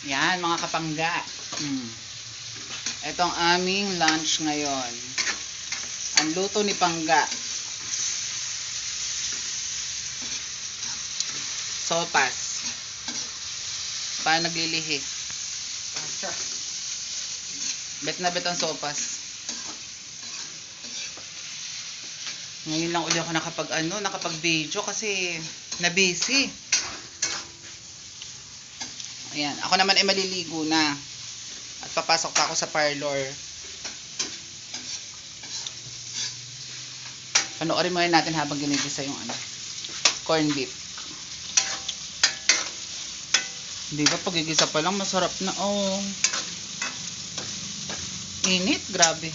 Yan, mga kapangga. Ito ang aming lunch ngayon. Ang luto ni Pangga. Sopas. Paano naglilihi? Bet na bet ang sopas. Ngayon lang uli ako nakapag-video kasi na-busy. Ayan, ako naman ay maliligo na. At papasok pa ako sa parlor. Panoorin muna natin habang ginigisa yung corn beef. Di ba pagigisa pa lang masarap na. Oh. Init, grabe.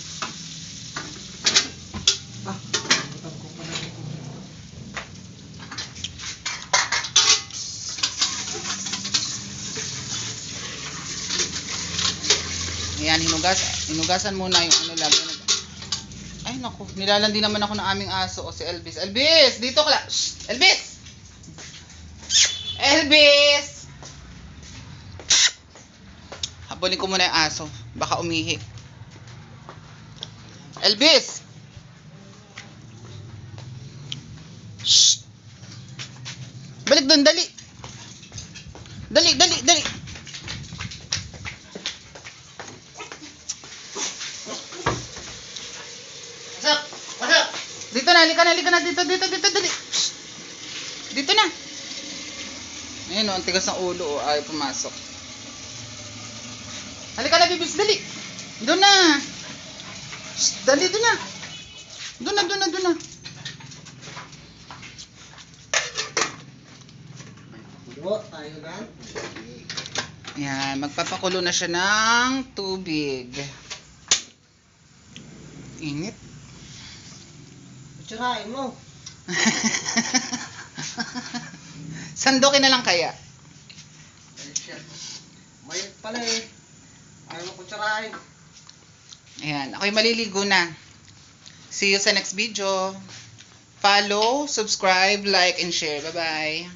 Ayan, hinugasan muna yung lagi. Ay, naku. Nilalandi naman ako ng aming aso. O si Elvis. Elvis! Dito ka lang. Elvis! Elvis! Habulin ko muna yung aso. Baka umihi. Elvis! Shh! Balik doon, dali! Dali, dali, dali! Dito na, halika na, dito, dali. Shh. Dito na. Ayun o, ang tigas ng ulo o, ayaw pumasok. Halika na, bibis, dali. Doon na. Shh, dali, doon na. Doon na. Tayo na. Yan, magpapakulo na siya ng tubig. Init. Kutsarain mo. Sandokin na lang kaya. Ay, shit. May pala eh. Ayaw mo kutsarain. Ayan, ako'y maliligo na. See you sa next video. Follow, subscribe, like, and share. Bye-bye.